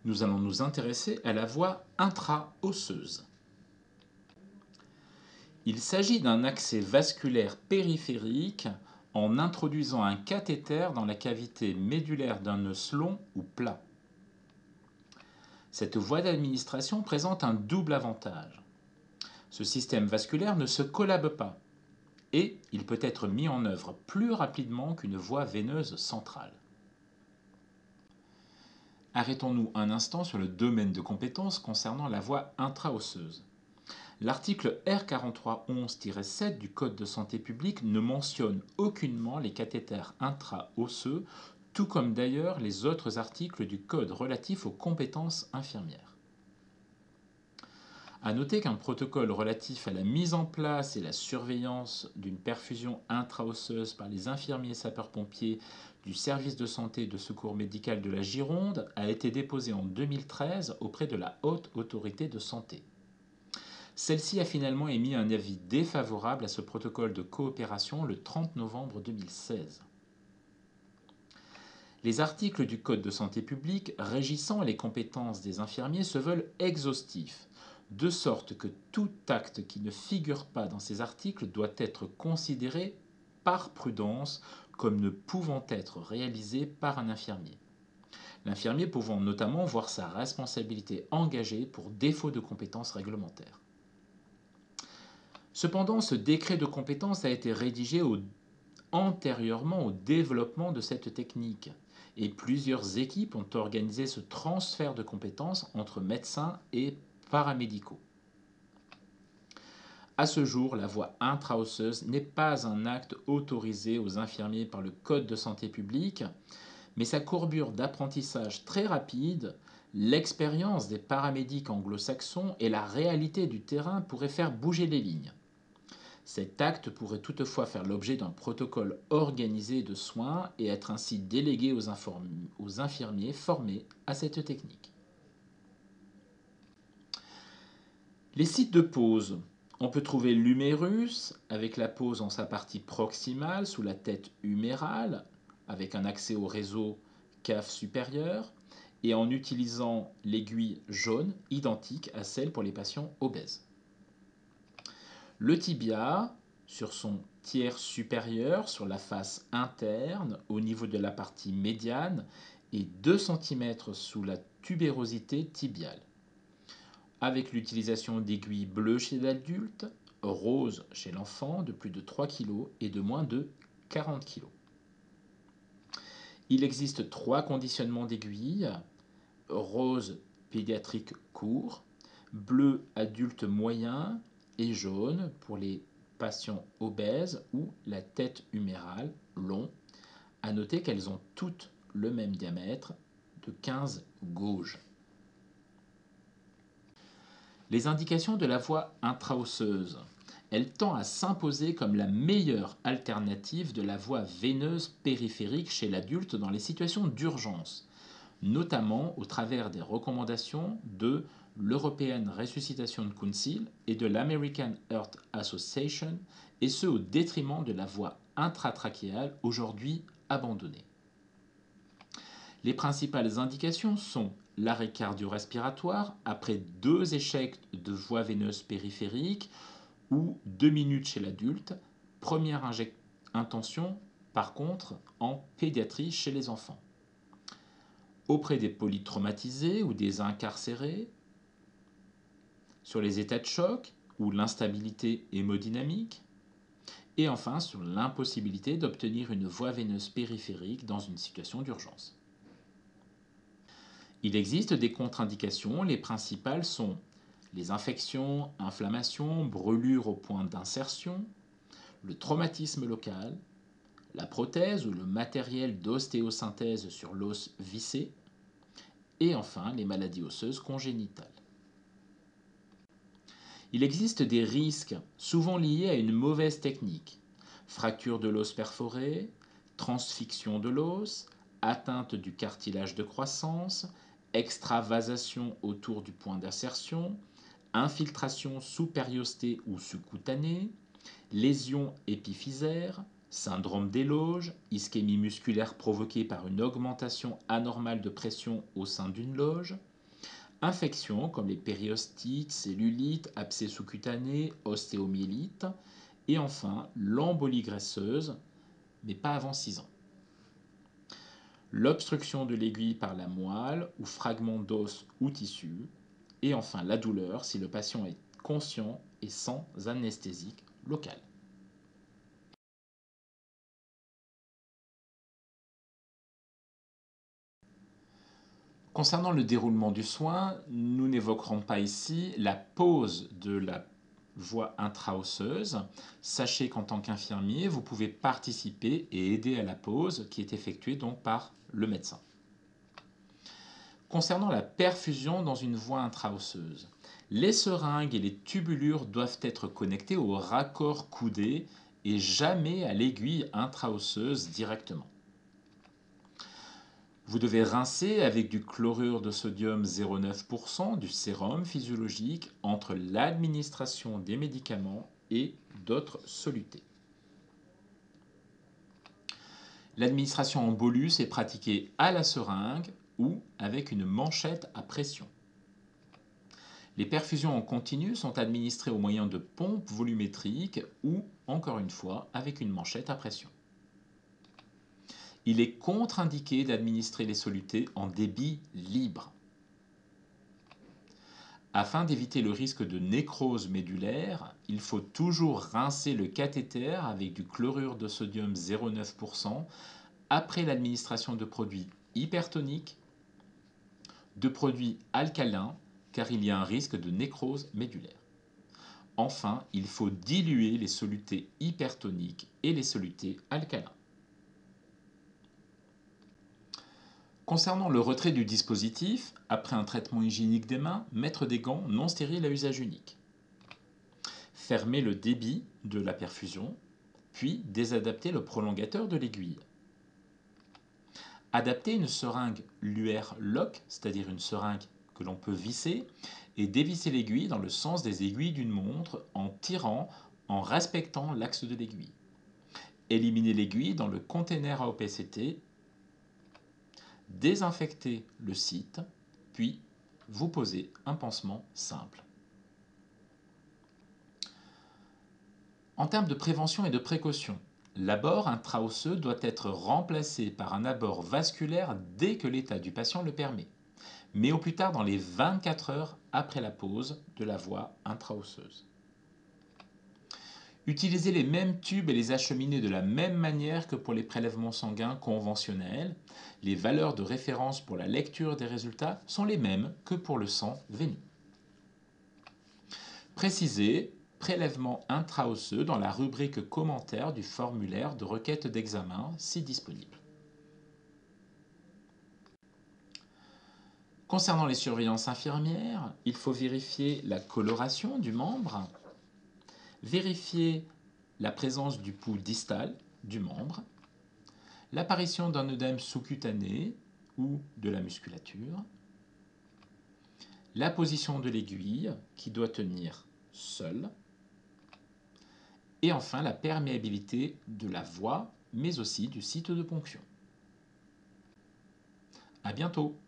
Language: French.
Nous allons nous intéresser à la voie intra-osseuse. Il s'agit d'un accès vasculaire périphérique en introduisant un cathéter dans la cavité médulaire d'un os long ou plat. Cette voie d'administration présente un double avantage. Ce système vasculaire ne se collabe pas et il peut être mis en œuvre plus rapidement qu'une voie veineuse centrale. Arrêtons-nous un instant sur le domaine de compétence concernant la voie intra-osseuse. L'article R4311-7 du Code de santé publique ne mentionne aucunement les cathéters intra-osseux, tout comme d'ailleurs les autres articles du Code relatifs aux compétences infirmières. A noter qu'un protocole relatif à la mise en place et la surveillance d'une perfusion intra-osseuse par les infirmiers sapeurs-pompiers du service de santé et de secours médical de la Gironde a été déposé en 2013 auprès de la Haute Autorité de Santé. Celle-ci a finalement émis un avis défavorable à ce protocole de coopération le 30 novembre 2016. Les articles du Code de santé publique régissant les compétences des infirmiers se veulent exhaustifs, de sorte que tout acte qui ne figure pas dans ces articles doit être considéré par prudence comme ne pouvant être réalisé par un infirmier. L'infirmier pouvant notamment voir sa responsabilité engagée pour défaut de compétences réglementaires. Cependant, ce décret de compétence a été rédigé antérieurement au développement de cette technique et plusieurs équipes ont organisé ce transfert de compétences entre médecins et paramédicaux. À ce jour, la voie intra-osseuse n'est pas un acte autorisé aux infirmiers par le Code de santé publique, mais sa courbure d'apprentissage très rapide, l'expérience des paramédics anglo-saxons et la réalité du terrain pourraient faire bouger les lignes. Cet acte pourrait toutefois faire l'objet d'un protocole organisé de soins et être ainsi délégué aux infirmiers formés à cette technique. Les sites de pose. On peut trouver l'humérus, avec la pose en sa partie proximale, sous la tête humérale, avec un accès au réseau cave supérieur, et en utilisant l'aiguille jaune, identique à celle pour les patients obèses. Le tibia, sur son tiers supérieur, sur la face interne, au niveau de la partie médiane, et 2 cm sous la tubérosité tibiale, avec l'utilisation d'aiguilles bleues chez l'adulte, roses chez l'enfant de plus de 3 kg et de moins de 40 kg. Il existe 3 conditionnements d'aiguilles, rose pédiatrique court, bleu adulte moyen et jaune pour les patients obèses ou la tête humérale long. À noter qu'elles ont toutes le même diamètre de 15 gauges. Les indications de la voie intra-osseuse. Elle tend à s'imposer comme la meilleure alternative de la voie veineuse périphérique chez l'adulte dans les situations d'urgence, notamment au travers des recommandations de l'European Resuscitation Council et de l'American Heart Association, et ce au détriment de la voie intratrachéale aujourd'hui abandonnée. Les principales indications sont l'arrêt cardio-respiratoire après 2 échecs de voie veineuse périphérique ou 2 minutes chez l'adulte, première intention par contre en pédiatrie chez les enfants. Auprès des polytraumatisés ou des incarcérés, sur les états de choc ou l'instabilité hémodynamique, et enfin sur l'impossibilité d'obtenir une voie veineuse périphérique dans une situation d'urgence. Il existe des contre-indications, les principales sont les infections, inflammations, brûlures au point d'insertion, le traumatisme local, la prothèse ou le matériel d'ostéosynthèse sur l'os vissé, et enfin les maladies osseuses congénitales. Il existe des risques souvent liés à une mauvaise technique, fracture de l'os perforé, transfixion de l'os, atteinte du cartilage de croissance, extravasation autour du point d'insertion, infiltration sous périostée ou sous-cutanée, lésions épiphysaires, syndrome des loges, ischémie musculaire provoquée par une augmentation anormale de pression au sein d'une loge, Infections comme les périostites, cellulites, abcès sous-cutanés, ostéomyélite. Et enfin, l'embolie graisseuse, mais pas avant 6 ans. L'obstruction de l'aiguille par la moelle ou fragment d'os ou tissu. Et enfin, la douleur si le patient est conscient et sans anesthésique locale. Concernant le déroulement du soin, nous n'évoquerons pas ici la pose de la voie intra-osseuse. Sachez qu'en tant qu'infirmier, vous pouvez participer et aider à la pose qui est effectuée donc par le médecin. Concernant la perfusion dans une voie intra-osseuse, les seringues et les tubulures doivent être connectées au raccord coudé et jamais à l'aiguille intra-osseuse directement. Vous devez rincer avec du chlorure de sodium 0,9% du sérum physiologique entre l'administration des médicaments et d'autres solutés. L'administration en bolus est pratiquée à la seringue ou avec une manchette à pression. Les perfusions en continu sont administrées au moyen de pompes volumétriques ou, encore une fois, avec une manchette à pression. Il est contre-indiqué d'administrer les solutés en débit libre. Afin d'éviter le risque de nécrose médulaire, il faut toujours rincer le cathéter avec du chlorure de sodium 0,9% après l'administration de produits hypertoniques, de produits alcalins, car il y a un risque de nécrose médulaire. Enfin, il faut diluer les solutés hypertoniques et les solutés alcalins. Concernant le retrait du dispositif, après un traitement hygiénique des mains, mettre des gants non stériles à usage unique. Fermer le débit de la perfusion, puis désadapter le prolongateur de l'aiguille. Adapter une seringue Luer lock, c'est-à-dire une seringue que l'on peut visser, et dévisser l'aiguille dans le sens des aiguilles d'une montre en tirant, en respectant l'axe de l'aiguille. Éliminer l'aiguille dans le container à OPCT. Désinfectez le site, puis vous posez un pansement simple. En termes de prévention et de précaution, l'abord intraosseux doit être remplacé par un abord vasculaire dès que l'état du patient le permet, mais au plus tard dans les 24 heures après la pose de la voie intraosseuse. Utilisez les mêmes tubes et les acheminer de la même manière que pour les prélèvements sanguins conventionnels. Les valeurs de référence pour la lecture des résultats sont les mêmes que pour le sang veineux. Précisez prélèvement intraosseux dans la rubrique commentaire du formulaire de requête d'examen si disponible. Concernant les surveillances infirmières, il faut vérifier la coloration du membre, vérifier la présence du pouls distal du membre, l'apparition d'un œdème sous-cutané ou de la musculature, la position de l'aiguille qui doit tenir seule, et enfin la perméabilité de la voie, mais aussi du site de ponction. À bientôt!